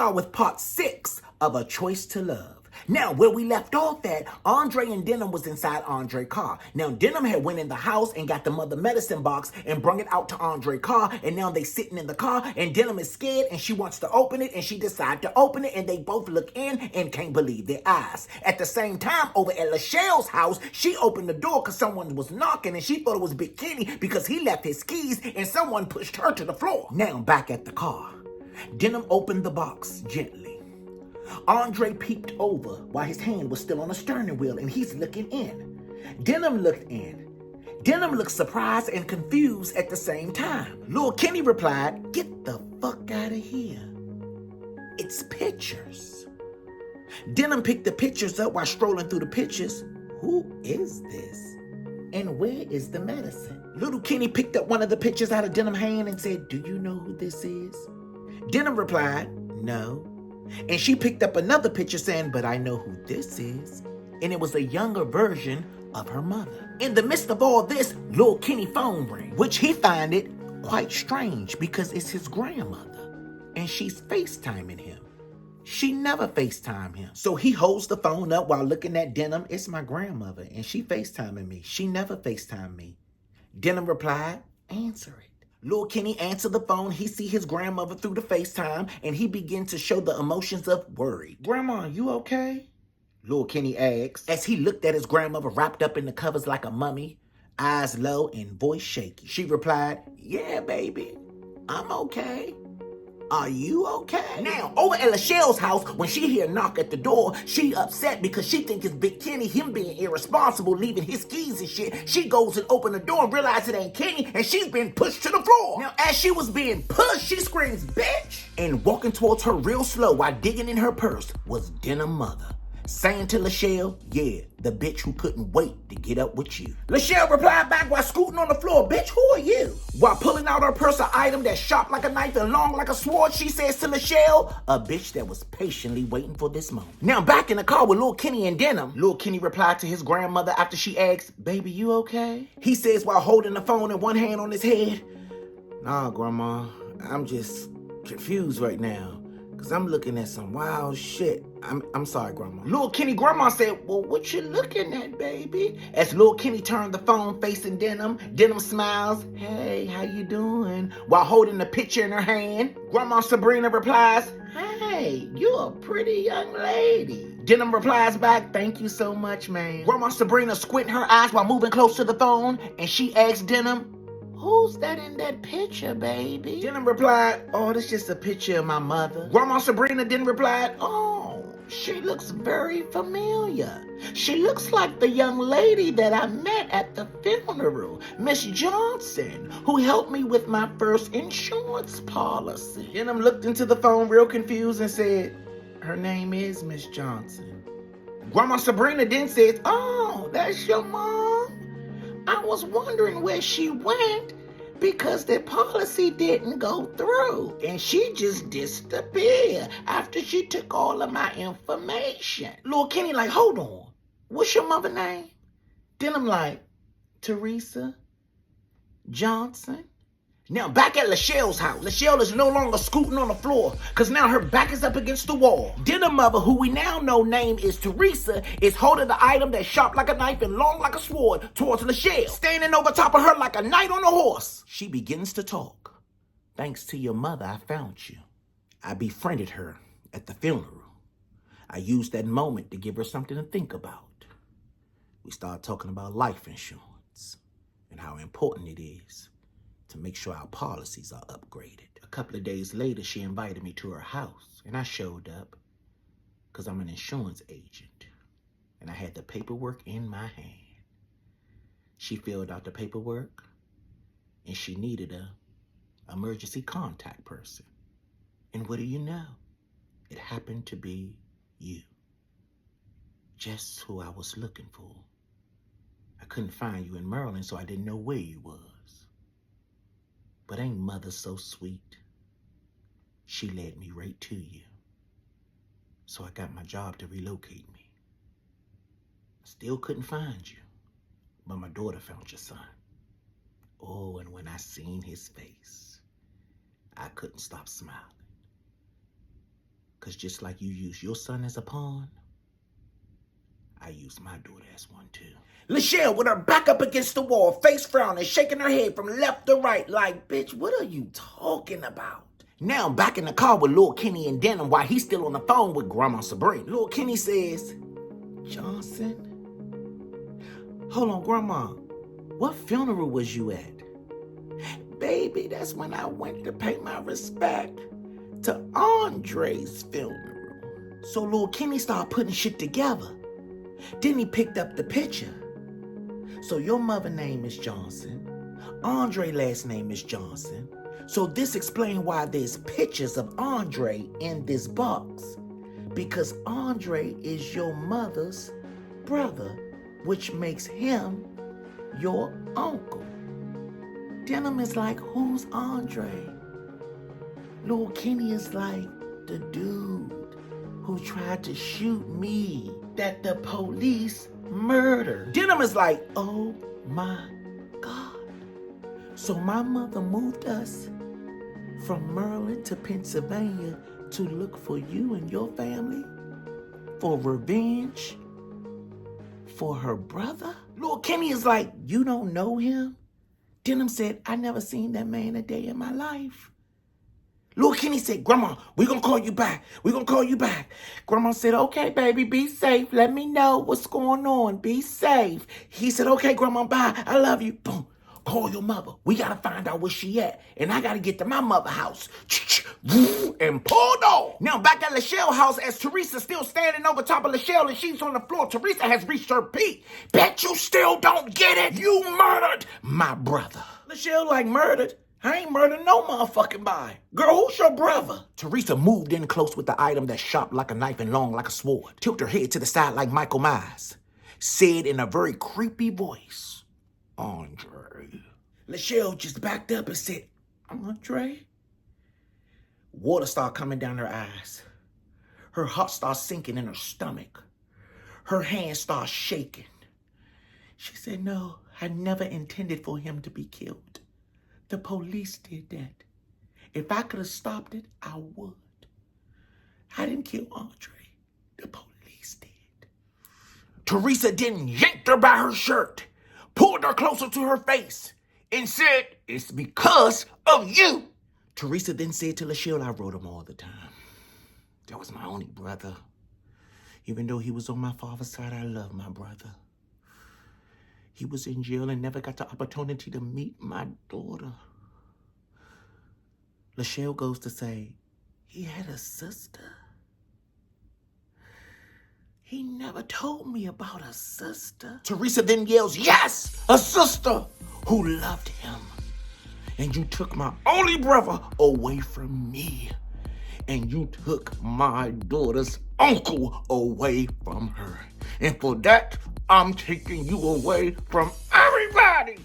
are with part 6 of A Choice to Love. Now, where we left off at, Andre and Denham was inside Andre's car. Now, Denham had went in the house and got the mother medicine box and brung it out to Andre's car, and now they sitting in the car, and Denham is scared, and she wants to open it, and she decides to open it, and they both look in and can't believe their eyes. At the same time, over at Lachelle's house, she opened the door because someone was knocking, and she thought it was Big Kenny because he left his keys, and someone pushed her to the floor. Now, back at the car, Denham opened the box gently. Andre peeped over while his hand was still on the steering wheel, and he's looking in. Denham looked in. Denham looked surprised and confused at the same time. Lil Kenny replied, "Get the fuck out of here. It's pictures." Denham picked the pictures up while strolling through the pictures. Who is this? And where is the medicine? Little Kenny picked up one of the pictures out of Denham's hand and said, "Do you know who this is?" Denham replied, "No." And she picked up another picture saying, "But I know who this is." And it was a younger version of her mother. In the midst of all this, Lil Kenny's phone rang, which he found it quite strange because it's his grandmother. And she's FaceTiming him. She never FaceTime him. So he holds the phone up while looking at Denham. "It's my grandmother and she FaceTiming me. She never FaceTime me." Denham replied, "Answer it." Lil Kenny answered the phone. He see his grandmother through the FaceTime, and he began to show the emotions of worry. "Grandma, you okay?" Lil Kenny asked, as he looked at his grandmother wrapped up in the covers like a mummy, eyes low and voice shaky. She replied, "Yeah, baby, I'm okay. Are you okay?" Now, over at Lachelle's house, when she hear a knock at the door, she upset because she think it's Big Kenny, him being irresponsible, leaving his keys and shit. She goes and open the door and realizes it ain't Kenny, and she's been pushed to the floor. Now, as she was being pushed, she screams, "Bitch!" And walking towards her real slow while digging in her purse was Denham's mother, saying to Lachelle, "Yeah, the bitch who couldn't wait to get up with you." Lachelle replied back while scooting on the floor, "Bitch, who are you?" While pulling out her purse, an item that's sharp like a knife and long like a sword, she says to Lachelle, a bitch that was patiently waiting for this moment. Now back in the car with Lil Kenny and Denham, Lil Kenny replied to his grandmother after she asked, "Baby, you okay?" He says while holding the phone and one hand on his head, "Nah, Grandma, I'm just confused right now. Cause I'm looking at some wild shit. I'm sorry, Grandma." Lil Kenny grandma said, "Well, what you looking at, baby?" As Lil Kenny turned the phone facing Denham, Denham smiles, "Hey, how you doing?" while holding the picture in her hand. Grandma Sabrina replies, "Hey, you a pretty young lady." Denham replies back, "Thank you so much, man." Grandma Sabrina squinting her eyes while moving close to the phone, and she asks Denham, "Who's that in that picture, baby?" Denham replied, "Oh, that's just a picture of my mother." Grandma Sabrina then replied, "Oh, she looks very familiar. She looks like the young lady that I met at the funeral, Miss Johnson, who helped me with my first insurance policy." Denham looked into the phone real confused and said, "Her name is Miss Johnson." Grandma Sabrina then says, "Oh, that's your mom? I was wondering where she went because the policy didn't go through and she just disappeared after she took all of my information." Lil Kenny like, "Hold on, what's your mother name?" Denham like, "Teresa Johnson." Now back at Lachelle's house, Lachelle is no longer scooting on the floor because now her back is up against the wall. Denham's mother, who we now know name is Teresa, is holding the item that's sharp like a knife and long like a sword towards Lachelle, standing over top of her like a knight on a horse. She begins to talk. "Thanks to your mother, I found you. I befriended her at the funeral. I used that moment to give her something to think about. We started talking about life insurance and how important it is to make sure our policies are upgraded. A couple of days later, she invited me to her house, and I showed up because I'm an insurance agent, and I had the paperwork in my hand. She filled out the paperwork, and she needed a emergency contact person. And what do you know? It happened to be you. Just who I was looking for. I couldn't find you in Maryland, so I didn't know where you was. But ain't mother so sweet? She led me right to you. So I got my job to relocate me. I still couldn't find you, but my daughter found your son. Oh, and when I seen his face, I couldn't stop smiling. Because just like you use your son as a pawn, I use my daughter as one too. Lachelle, with her back up against the wall, face frowning, shaking her head from left to right, like, bitch, what are you talking about? Now back in the car with Lil Kenny and Denham while he's still on the phone with Grandma Sabrina. Lil Kenny says, Johnson? Hold on, Grandma. What funeral was you at? Baby, that's when I went to pay my respect to Andre's funeral. So Lil Kenny started putting shit together. Then he picked up the picture. So your mother name is Johnson. Andre last name is Johnson. So this explains why there's pictures of Andre in this box. Because Andre is your mother's brother, which makes him your uncle. Denham is like, who's Andre? Lil Kenny is like, the dude who tried to shoot me that the police murdered. Denham is like, oh my God. So my mother moved us from Maryland to Pennsylvania to look for you and your family for revenge for her brother? Lil Kenny is like, you don't know him? Denham said, I never seen that man a day in my life. Lil Kenny said, Grandma, we're going to call you back. We're going to call you back. Grandma said, okay, baby, be safe. Let me know what's going on. Be safe. He said, okay, Grandma, bye. I love you. Boom. Call your mother. We got to find out where she at. And I got to get to my mother's house. And pulled off. Now back at Lachelle's house as Teresa still standing over top of Lachelle and she's on the floor. Teresa has reached her peak. Bet you still don't get it. You murdered my brother. Lachelle like, murdered? I ain't murdered no motherfucking body. Girl, who's your brother? Teresa moved in close with the item that's sharp like a knife and long like a sword. Tilted her head to the side like Michael Myers. Said in a very creepy voice, Andre. Lachelle just backed up and said, Andre? Water started coming down her eyes. Her heart started sinking in her stomach. Her hands started shaking. She said, no, I never intended for him to be killed. The police did that. If I could have stopped it, I would. I didn't kill Andre. The police did. Teresa then yanked her by her shirt, pulled her closer to her face, and said, it's because of you. Teresa then said to Lachelle, I wrote him all the time. That was my only brother. Even though he was on my father's side, I love my brother. He was in jail and never got the opportunity to meet my daughter. Lachelle goes to say, he had a sister. He never told me about a sister. Teresa then yells, yes, a sister who loved him. And you took my only brother away from me. And you took my daughter's uncle away from her. And for that, I'm taking you away from everybody.